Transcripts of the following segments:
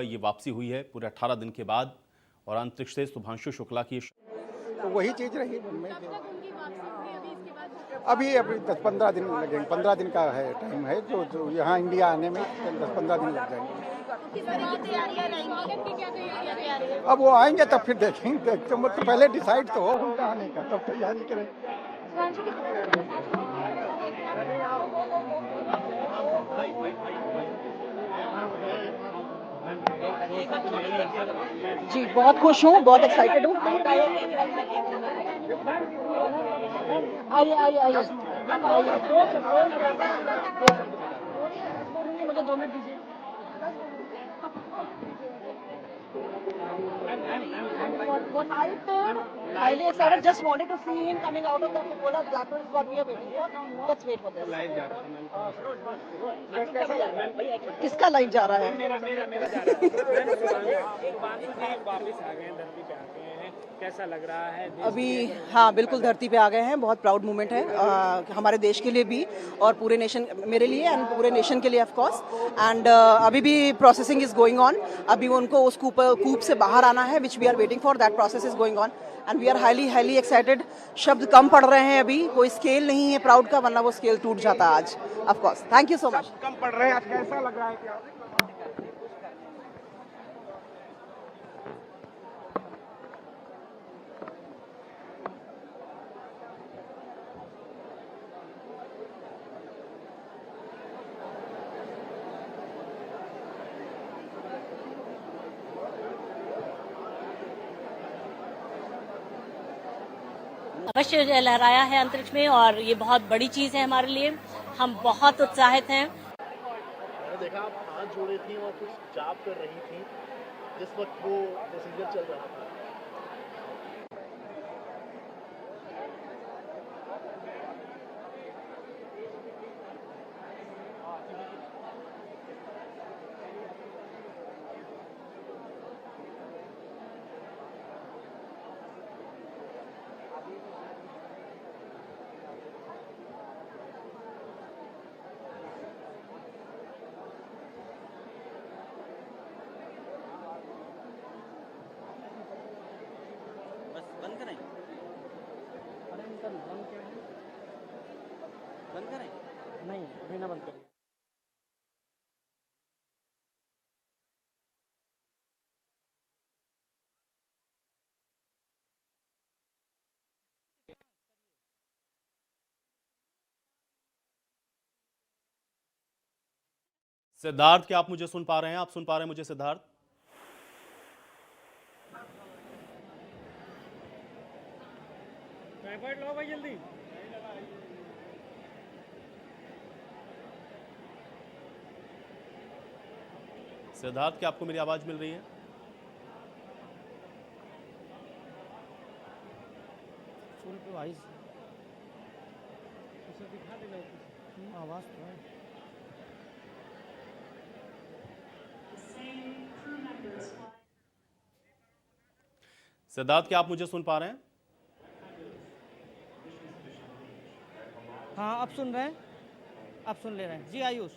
ये वापसी हुई है पूरे 18 दिन के बाद और अंतरिक्ष से शुभांशु शुक्ला की तो वही चीज़ रही मन में अभी 10-15 दिन लगेंगे। 15 दिन का है टाइम है जो यहाँ इंडिया आने में 10-15 दिन लग जाएंगे। अब वो आएंगे तब फिर देखेंगे। तो मतलब पहले डिसाइड तो हो उनका आने का, तब तैयारी करें। जी बहुत खुश हूँ, बहुत एक्साइटेड हूँ। आइए आइए आइए, मुझे 2 मिनट दीजिए। Was excited, highly excited. Just wanted to see him coming out of the Coca-Cola. That is what we are waiting for. Let's wait for this. किसका लाइव जा रहा है? मेरा जा रहा है। शुभांशु जी वापस आ गए हैं, धरती पे आ गए हैं, कैसा लग रहा है? अभी हाँ बिल्कुल धरती पे आ गए हैं। बहुत प्राउड मोमेंट है हमारे देश के लिए भी और पूरे नेशन, मेरे लिए एंड पूरे नेशन के लिए ऑफ कोर्स। एंड अभी भी प्रोसेसिंग इज गोइंग ऑन। अभी उनको उस कूप से बाहर आना है, which we are waiting for. That process is going on and we are highly excited. शब्द कम पड़ रहे हैं, अभी कोई स्केल नहीं है प्राउड का, वरना वो स्केल टूट जाता आज of course. Thank you so much. कम पड़ रहे हैं आज, कैसा लग रहा है क्या? अवश्य लहराया है अंतरिक्ष में और ये बहुत बड़ी चीज है हमारे लिए। हम बहुत उत्साहित हैं। मैंने देखा आप हाथ जोड़े थी और कुछ जाप कर रही थी जिस वक्त वो प्रोसीजर चल रहा था। बंद करें? बंद करें? नहीं, बिना बंद करें। सिद्धार्थ, क्या आप मुझे सुन पा रहे हैं? आप सुन पा रहे हैं मुझे सिद्धार्थ? ट्राइपॉड लो भाई जल्दी। सिद्धार्थ, क्या आपको मेरी आवाज मिल रही है? फुल पे वॉइस उसे दिखा देना आवाज तो है। सिद्धार्थ, क्या आप मुझे सुन पा रहे हैं? हाँ, अब सुन रहे हैं, अब सुन ले रहे हैं जी। आयुष,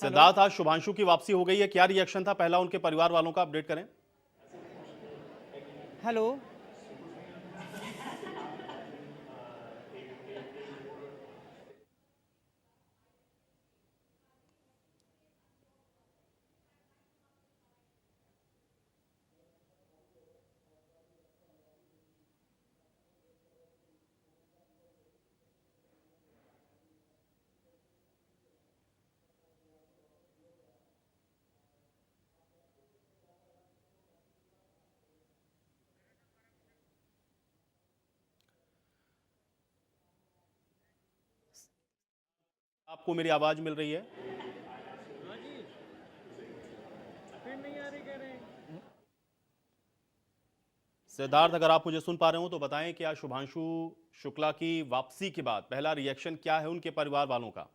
सिद्धार्थ, आज शुभांशु की वापसी हो गई है, क्या रिएक्शन था पहला उनके परिवार वालों का? अपडेट करें। हेलो। आपको मेरी आवाज मिल रही है? हाँ जी, फिर नहीं आ रही कह रहे हैं। सिद्धार्थ, अगर आप मुझे सुन पा रहे हो तो बताएं कि आज शुभांशु शुक्ला की वापसी के बाद पहला रिएक्शन क्या है उनके परिवार वालों का?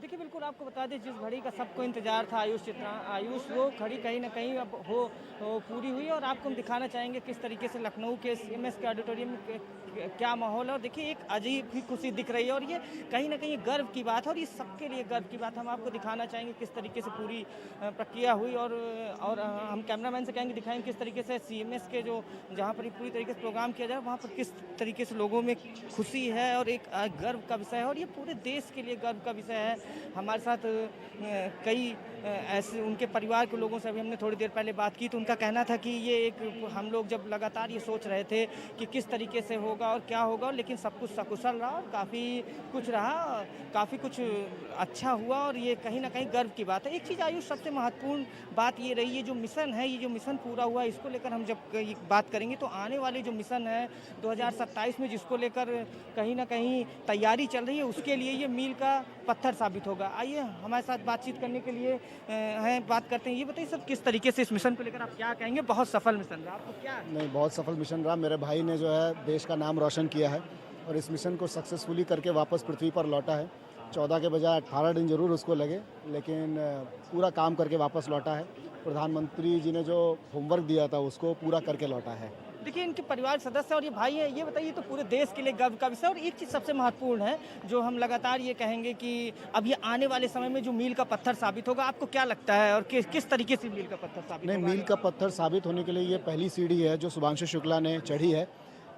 देखिए बिल्कुल आपको बता दें, जिस घड़ी का सबको इंतजार था आयुष वो घड़ी कहीं ना कहीं अब हो पूरी हुई। और आपको हम दिखाना चाहेंगे किस तरीके से लखनऊ के CMS के ऑडिटोरियम में क्या माहौल है। और देखिए एक अजीब ही खुशी दिख रही है और ये कहीं ना कहीं गर्व की बात है और ये सबके लिए गर्व की बात। हम आपको दिखाना चाहेंगे किस तरीके से पूरी प्रक्रिया हुई और हम कैमरामैन से कहेंगे दिखाएंगे किस तरीके से CMS के जो जहाँ पर पूरी तरीके से प्रोग्राम किया जाए वहाँ पर किस तरीके से लोगों में खुशी है और एक गर्व का विषय है और ये पूरे देश के लिए गर्व का विषय है। हमारे साथ कई ऐसे उनके परिवार के लोगों से अभी हमने थोड़ी देर पहले बात की तो उनका कहना था कि ये एक हम लोग जब लगातार ये सोच रहे थे कि किस तरीके से होगा और क्या होगा, लेकिन सब कुछ सकुशल रहा और काफ़ी कुछ अच्छा हुआ और ये कहीं ना कहीं गर्व की बात है। एक चीज़ आयुष सबसे महत्वपूर्ण बात ये रही है, जो मिशन है, ये जो मिशन पूरा हुआ इसको लेकर हम जब बात करेंगे तो आने वाले जो मिशन है 2027 में जिसको लेकर कहीं ना कहीं तैयारी चल रही है उसके लिए ये मील का पत्थर साबित होगा। आइए हमारे साथ बातचीत करने के लिए बात करते हैं। ये बताइए सर किस तरीके से इस मिशन को लेकर आप क्या कहेंगे? बहुत सफल मिशन रहा, आपको क्या? नहीं, बहुत सफल मिशन रहा। मेरे भाई ने जो है देश का नाम रोशन किया है और इस मिशन को सक्सेसफुली करके वापस पृथ्वी पर लौटा है। 14 के बजाय 18 दिन जरूर उसको लगे, लेकिन पूरा काम करके वापस लौटा है। प्रधानमंत्री जी ने जो होमवर्क दिया था उसको पूरा करके लौटा है। देखिए इनके परिवार सदस्य और ये भाई है, ये बताइए तो पूरे देश के लिए गर्व का विषय। और एक चीज़ सबसे महत्वपूर्ण है जो हम लगातार ये कहेंगे कि अब ये आने वाले समय में जो मील का पत्थर साबित होगा, आपको क्या लगता है और किस तरीके से मील का पत्थर साबित नहीं, मील का पत्थर साबित होने के लिए ये पहली सीढ़ी है जो शुभांशु शुक्ला ने चढ़ी है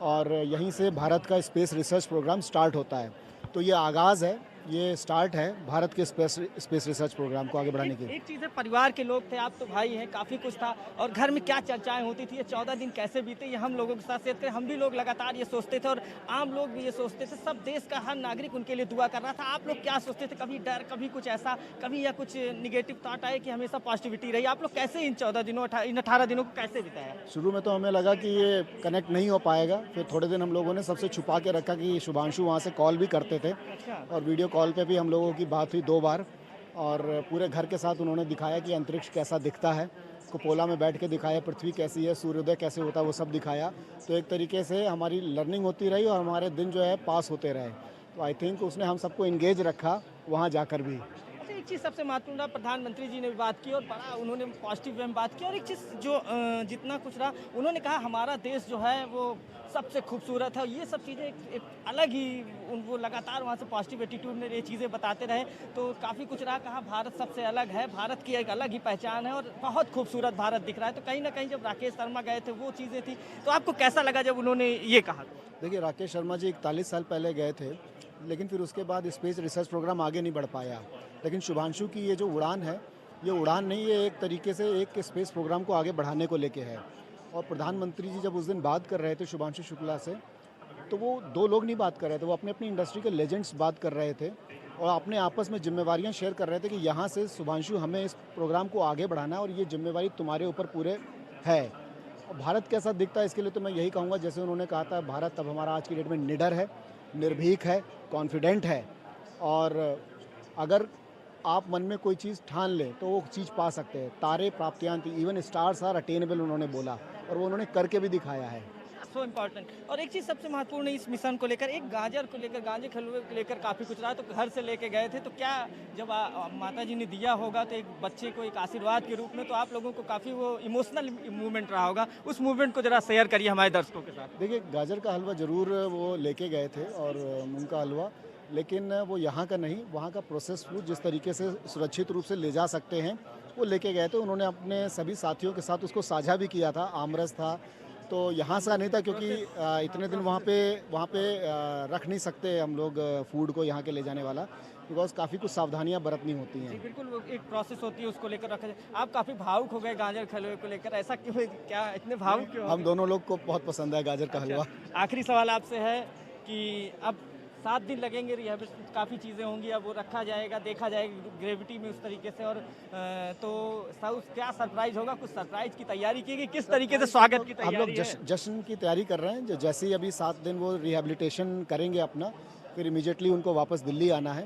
और यहीं से भारत का स्पेस रिसर्च प्रोग्राम स्टार्ट होता है। तो ये आगाज़ है, ये स्टार्ट है भारत के स्पेस रिसर्च प्रोग्राम को आगे बढ़ाने की। एक चीज़ है, परिवार के लोग थे, आप तो भाई हैं, काफ़ी कुछ था और घर में क्या चर्चाएं होती थी, ये 14 दिन कैसे बीते, ये हम लोगों के साथ शेयर करें। हम भी लोग लगातार ये सोचते थे और आम लोग भी ये सोचते थे, सब देश का हर नागरिक उनके लिए दुआ कर रहा था। आप लोग क्या सोचते थे? कभी डर, कभी कुछ ऐसा, कभी या कुछ निगेटिव थॉट आए कि हमेशा पॉजिटिविटी रही? आप लोग कैसे इन 14 दिनों इन 18 दिनों को कैसे बिताया? शुरू में तो हमें लगा कि ये कनेक्ट नहीं हो पाएगा, फिर थोड़े दिन हम लोगों ने सबसे छुपा के रखा कि शुभांशु वहाँ से कॉल भी करते थे और वीडियो कॉल पे भी हम लोगों की बात हुई 2 बार और पूरे घर के साथ उन्होंने दिखाया कि अंतरिक्ष कैसा दिखता है, कुपोला में बैठ के दिखाया, पृथ्वी कैसी है, सूर्योदय कैसे होता है, वो सब दिखाया। तो एक तरीके से हमारी लर्निंग होती रही और हमारे दिन जो है पास होते रहे। तो आई थिंक उसने हम सबको इंगेज रखा वहाँ जाकर भी। एक चीज़ सबसे महत्वपूर्ण रहा, प्रधानमंत्री जी ने भी बात की और बड़ा उन्होंने पॉजिटिव वे में बात की। और एक चीज़ जो जितना कुछ रहा, उन्होंने कहा हमारा देश जो है वो सबसे खूबसूरत है। ये सब चीज़ें एक अलग ही वो लगातार वहाँ से पॉजिटिव एटीट्यूड में ये चीज़ें बताते रहे। तो काफ़ी कुछ रहा, कहा भारत सबसे अलग है, भारत की एक अलग ही पहचान है और बहुत खूबसूरत भारत दिख रहा है। तो कहीं ना कहीं जब राकेश शर्मा गए थे वो चीज़ें थी, तो आपको कैसा लगा जब उन्होंने ये कहा? देखिए राकेश शर्मा जी 41 साल पहले गए थे, लेकिन फिर उसके बाद स्पेस रिसर्च प्रोग्राम आगे नहीं बढ़ पाया। लेकिन शुभांशु की ये जो उड़ान है, ये उड़ान नहीं, ये एक तरीके से एक स्पेस प्रोग्राम को आगे बढ़ाने को लेके है। और प्रधानमंत्री जी जब उस दिन बात कर रहे थे शुभांशु शुक्ला से, तो वो 2 लोग नहीं बात कर रहे थे, वो अपने अपनी इंडस्ट्री के लेजेंड्स बात कर रहे थे और अपने आपस में जिम्मेवारियां शेयर कर रहे थे कि यहाँ से शुभांशु हमें इस प्रोग्राम को आगे बढ़ाना है और ये जिम्मेवारी तुम्हारे ऊपर पूरे है। और भारत कैसा दिखता है इसके लिए तो मैं यही कहूँगा, जैसे उन्होंने कहा था, भारत अब हमारा आज की डेट में निडर है, निर्भीक है, कॉन्फिडेंट है और अगर आप मन में कोई चीज़ ठान लें तो वो चीज़ पा सकते हैं। तारे प्राप्तियांति, इवन स्टार्स आर अटेनेबल, उन्होंने बोला और वो उन्होंने करके भी दिखाया है। So important. और एक चीज़ सबसे महत्वपूर्ण है इस मिशन को लेकर, एक गाजर को लेकर, गांजे खलुए को लेकर काफ़ी कुछ रहा। तो घर से लेके गए थे, तो क्या जब माता जी ने दिया होगा तो एक बच्चे को एक आशीर्वाद के रूप में, तो आप लोगों को काफ़ी वो इमोशनल मूवमेंट रहा होगा। उस मूवमेंट को जरा शेयर करिए हमारे दर्शकों के साथ। देखिए गाजर का हलवा ज़रूर वो लेके गए थे और मूंग का हलवा, लेकिन वो यहाँ का नहीं, वहाँ का प्रोसेस फूड जिस तरीके से सुरक्षित रूप से ले जा सकते हैं वो लेके गए थे। उन्होंने अपने सभी साथियों के साथ उसको साझा भी किया था, आमरस था, तो यहाँ से नहीं था क्योंकि इतने दिन वहाँ पे रख नहीं सकते हम लोग फूड को यहाँ के ले जाने वाला, बिकॉज काफ़ी कुछ सावधानियाँ बरतनी होती हैं। बिल्कुल, वो एक प्रोसेस होती है, उसको लेकर रखा जाए। आप काफ़ी भावुक हो गए गाजर के हलवे को लेकर, ऐसा क्यों, क्या इतने भावुक क्यों? हम दोनों लोग को बहुत पसंद है गाजर का हलवा। आखिरी सवाल आपसे है कि अब 7 दिन लगेंगे, काफ़ी चीज़ें होंगी, अब वो रखा जाएगा, देखा जाएगा ग्रेविटी में उस तरीके से, और तो क्या सरप्राइज होगा? कुछ सरप्राइज की तैयारी की गई, किस तरीके से स्वागत की तैयारी? हम लोग जश्न की तैयारी कर रहे हैं। जैसे ही अभी 7 दिन वो रिहेबिलिटेशन करेंगे अपना, फिर इमीडिएटली उनको वापस दिल्ली आना है,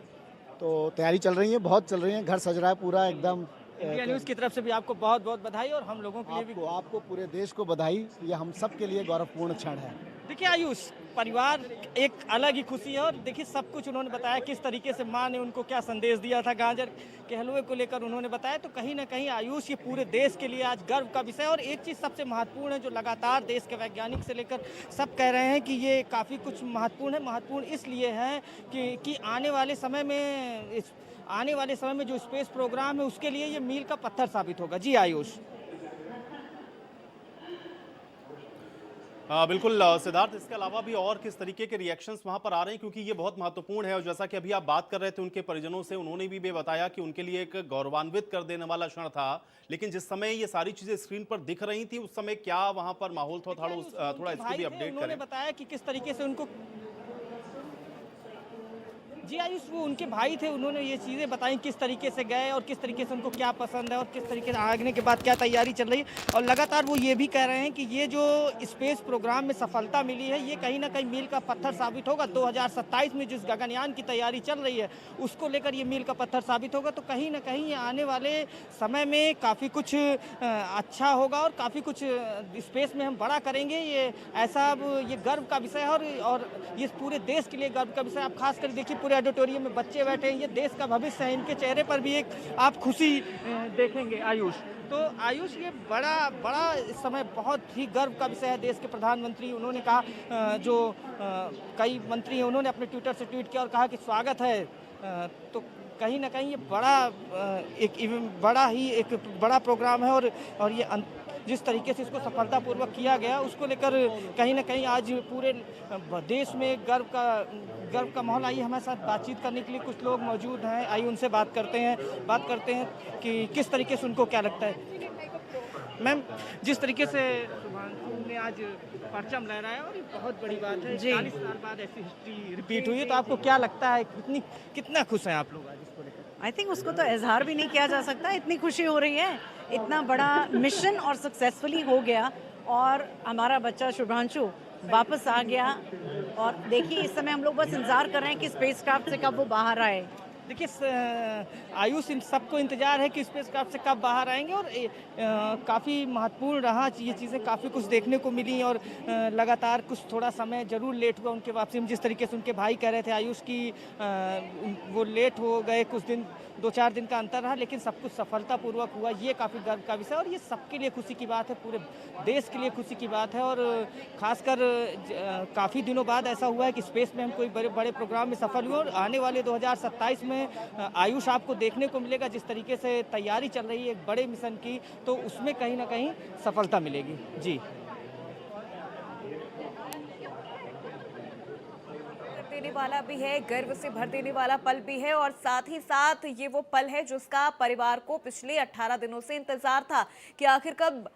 तो तैयारी चल रही है, बहुत चल रही है, घर सज रहा है पूरा एकदम। इंडिया न्यूज़ की तरफ से भी आपको बहुत बहुत बधाई और हम लोगों के लिए भी आपको पूरे देश को बधाई। ये हम सब के लिए गौरवपूर्ण क्षण है। देखिए आयुष, परिवार एक अलग ही खुशी है और देखिए सब कुछ उन्होंने बताया किस तरीके से माँ ने उनको क्या संदेश दिया था गाजर के हलवे को लेकर उन्होंने बताया। तो कहीं ना कहीं आयुष ये पूरे देश के लिए आज गर्व का विषय है। और एक चीज़ सबसे महत्वपूर्ण है जो लगातार देश के वैज्ञानिक से लेकर सब कह रहे हैं कि ये काफ़ी कुछ महत्वपूर्ण है। महत्वपूर्ण इसलिए है कि आने वाले समय में जो स्पेस प्रोग्राम है उसके लिए ये मील का पत्थर साबित होगा। जी आयुष। बिल्कुल सिद्धार्थ, इसके अलावा भी और किस तरीके के रिएक्शंस वहां पर आ रहे हैं, क्योंकि ये बहुत महत्वपूर्ण है। और जैसा कि अभी आप बात कर रहे थे उनके परिजनों से, उन्होंने भी बताया कि उनके लिए एक गौरवान्वित कर देने वाला क्षण था। लेकिन जिस समय ये सारी चीजें स्क्रीन पर दिख रही थी उस समय क्या वहां पर माहौल था, थोड़ा इसको भी अपडेट उन्होंने बताया कि किस तरीके से उनको जी आयुष, वो उनके भाई थे, उन्होंने ये चीज़ें बताई किस तरीके से गए और किस तरीके से उनको क्या पसंद है और किस तरीके से आगने के बाद क्या तैयारी चल रही है। और लगातार वो ये भी कह रहे हैं कि ये जो स्पेस प्रोग्राम में सफलता मिली है ये कहीं ना कहीं मील का पत्थर साबित होगा। 2027 में जिस गगनयान की तैयारी चल रही है उसको लेकर ये मील का पत्थर साबित होगा। तो कहीं ना कहीं आने वाले समय में काफ़ी कुछ अच्छा होगा और काफ़ी कुछ स्पेस में हम बड़ा करेंगे। ये ऐसा अब ये गर्व का विषय है और ये पूरे देश के लिए गर्व का विषय। आप खास कर देखिए पूरे ऑडिटोरियम में बच्चे बैठे हैं, ये देश का भविष्य है, इनके चेहरे पर भी एक आप खुशी देखेंगे आयुष। तो आयुष ये बड़ा इस समय बहुत ही गर्व का विषय है। देश के प्रधानमंत्री उन्होंने कहा, जो कई मंत्री हैं उन्होंने अपने ट्विटर से ट्वीट किया और कहा कि स्वागत है। तो कहीं ना कहीं ये एक बड़ा प्रोग्राम है और ये जिस तरीके से इसको सफलतापूर्वक किया गया उसको लेकर कहीं ना कहीं आज पूरे देश में गर्व का माहौल। आइए हमारे साथ बातचीत करने के लिए कुछ लोग मौजूद हैं, आइए उनसे बात करते हैं कि किस तरीके से उनको क्या लगता है। मैम, जिस तरीके से शुभांशु ने आज परचम लहराया और ये बहुत बड़ी बात है, 40 साल बाद ऐसी हिस्ट्री रिपीट हुई है, तो आपको क्या लगता है कितना खुश हैं आप लोग आज इसको लेकर? आई थिंक उसको तो इजहार भी नहीं किया जा सकता, इतनी खुशी हो रही है। इतना बड़ा मिशन और सक्सेसफुली हो गया और हमारा बच्चा शुभांशु वापस आ गया। और देखिए इस समय हम लोग बस इंतजार कर रहे हैं कि स्पेसक्राफ्ट से कब वो बाहर आए। देखिए आयुष, इन सबको इंतजार है कि स्पेसक्राफ्ट से कब बाहर आएंगे और काफ़ी महत्वपूर्ण रहा ये चीज़ें, काफ़ी कुछ देखने को मिली और लगातार कुछ थोड़ा समय ज़रूर लेट हुआ उनके वापसी में। जिस तरीके से उनके भाई कह रहे थे आयुष की वो लेट हो गए, कुछ दिन 2-4 दिन का अंतर रहा, लेकिन सब कुछ सफलतापूर्वक हुआ। ये काफ़ी गर्व का विषय और ये सबके लिए खुशी की बात है, पूरे देश के लिए खुशी की बात है। और ख़ासकर काफ़ी दिनों बाद ऐसा हुआ है कि स्पेस में हम कोई बड़े प्रोग्राम में सफल हुए और आने वाले 2027 में आयुष आपको देखने को मिलेगा। जिस तरीके से तैयारी चल रही है एक बड़े मिशन की, तो उसमें कहीं ना कहीं सफलता मिलेगी। जी, देने वाला भी है, गर्व से भर देने वाला पल भी है और साथ ही साथ ये वो पल है जिसका परिवार को पिछले 18 दिनों से इंतजार था कि आखिर कब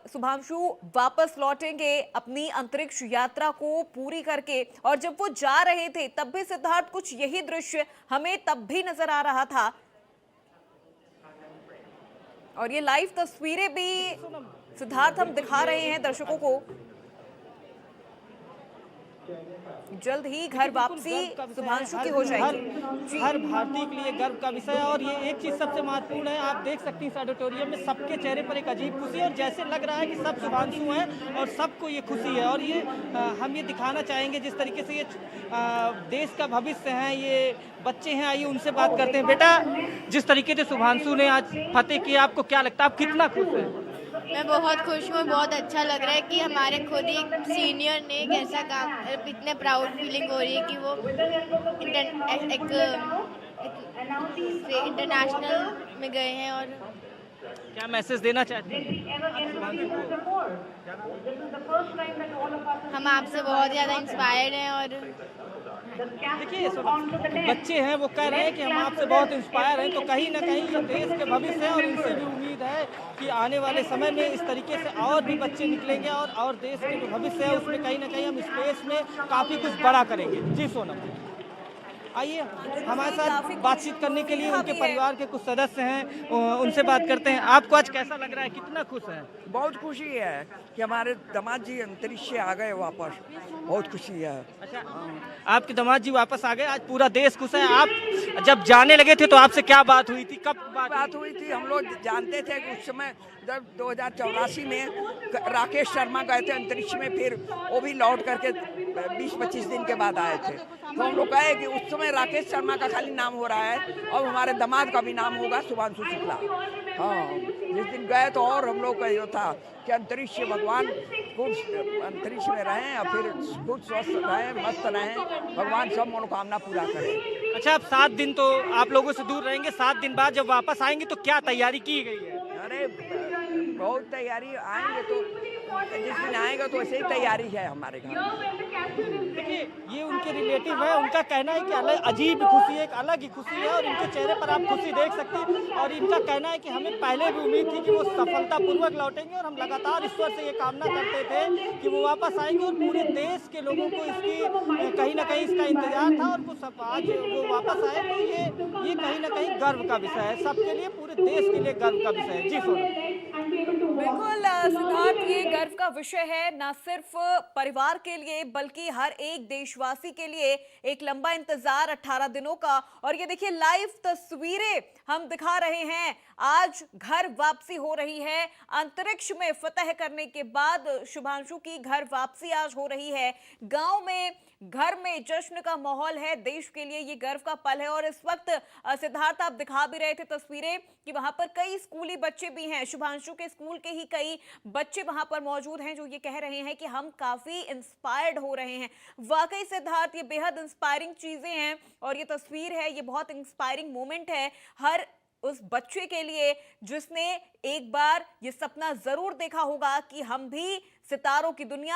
शुभांशु वापस लौटेंगे अपनी अंतरिक्ष यात्रा को पूरी करके। और जब वो जा रहे थे तब भी सिद्धार्थ कुछ यही दृश्य हमें तब भी नजर आ रहा था और ये लाइव तस्वीरें भी सिद्धार्थ हम दिखा रहे हैं दर्शकों को। जल्द ही घर वापसी शुभांशु की हो जाएगी। हर भारतीय के लिए गर्व का विषय है और ये एक चीज सबसे महत्वपूर्ण है, आप देख सकती हैं इस ऑडिटोरियम में सबके चेहरे पर एक अजीब खुशी है और जैसे लग रहा है कि सब शुभांशु हैं और सबको ये खुशी है। और ये हम ये दिखाना चाहेंगे जिस तरीके से ये देश का भविष्य है, ये बच्चे हैं, आइए उनसे बात करते हैं। बेटा, जिस तरीके से शुभांशु ने आज फतेह किया, आपको क्या लगता है, आप कितना खुश हैं? मैं बहुत खुश हूँ, बहुत अच्छा लग रहा है कि हमारे खुद ही सीनियर ने एक ऐसा काम, इतने प्राउड फीलिंग हो रही है कि वो इंटरनेशनल में गए हैं। और क्या मैसेज देना चाहते हैं? हम आपसे बहुत ज़्यादा इंस्पायर्ड हैं और देखिए बच्चे हैं वो कह रहे हैं कि हम आपसे बहुत इंस्पायर हैं, तो कहीं ना कहीं ये देश के भविष्य है और इनसे भी उम्मीद है कि आने वाले समय में इस तरीके से और भी बच्चे निकलेंगे और देश के जो भविष्य है उसमें कहीं ना कहीं हम स्पेस में काफ़ी कुछ बड़ा करेंगे। जी सोनम, आइए हमारे साथ बातचीत करने के लिए उनके परिवार के कुछ सदस्य हैं, उनसे बात करते हैं। आपको आज कैसा लग रहा है, कितना खुश हैं? बहुत खुशी है कि हमारे दामाद जी अंतरिक्ष से आ गए वापस, बहुत खुशी है। अच्छा, आपके दामाद जी वापस आ गए, आज पूरा देश खुश है। आप जब जाने लगे थे तो आपसे क्या बात हुई थी, कब बात हुई थी। हम लोग जानते थे कि उस समय जब 2084 में राकेश शर्मा गए थे अंतरिक्ष में, फिर वो भी लौट करके 20-25 दिन के बाद आए थे। तो हम लोग कहे कि उस समय राकेश शर्मा का खाली नाम हो रहा है, अब हमारे दामाद का भी नाम होगा शुभांशु शुक्ला। हाँ, जिस दिन गए तो और हम लोग का ये था कि अंतरिक्ष भगवान खूब अंतरिक्ष में रहें और फिर खूब स्वस्थ रहें, मस्त रहें, भगवान सब मनोकामना पूरा करें। अच्छा, अब 7 दिन तो आप लोगों से दूर रहेंगे, 7 दिन बाद जब वापस आएंगे तो क्या तैयारी की गई है? अरे बहुत तैयारी, आएंगे तो जिस दिन आएगा तो ऐसे ही तैयारी है हमारे घर में। देखिए, ये उनके रिलेटिव है, उनका कहना है कि अलग अजीब खुशी है, एक अलग ही खुशी है और इनके चेहरे पर आप खुशी देख सकते हैं। और इनका कहना है कि हमें पहले भी उम्मीद थी कि वो सफलतापूर्वक लौटेंगे और हम लगातार ईश्वर से ये कामना करते थे कि वो वापस आएंगे और पूरे देश के लोगों को इसकी कहीं ना कहीं इसका इंतजार था और वो सब आज वो वापस आए तो ये कहीं ना कहीं गर्व का विषय है, सबके लिए, पूरे देश के लिए गर्व का विषय है। जी सोनम। बिल्कुल सिद्धार्थ, ये गर्व का विषय है, न सिर्फ परिवार के लिए बल्कि हर एक देशवासी के लिए। एक लंबा इंतजार 18 दिनों का, और ये देखिए लाइव तस्वीरें हम दिखा रहे हैं। आज घर वापसी हो रही है, अंतरिक्ष में फतह करने के बाद शुभांशु की घर वापसी आज हो रही है। गांव में, घर में जश्न का माहौल है, देश के लिए ये गर्व का पल है। और इस वक्त सिद्धार्थ आप दिखा भी रहे थे तस्वीरें कि वहां पर कई स्कूली बच्चे भी हैं, शुभांशु के स्कूल के ही कई बच्चे वहां पर मौजूद हैं जो ये कह रहे हैं कि हम काफी इंस्पायर्ड हो रहे हैं। वाकई सिद्धार्थ, ये बेहद इंस्पायरिंग चीजें हैं और ये तस्वीर है, ये बहुत इंस्पायरिंग मोमेंट है हर उस बच्चे के लिए जिसने एक बार ये सपना जरूर देखा होगा कि हम भी सितारों की दुनिया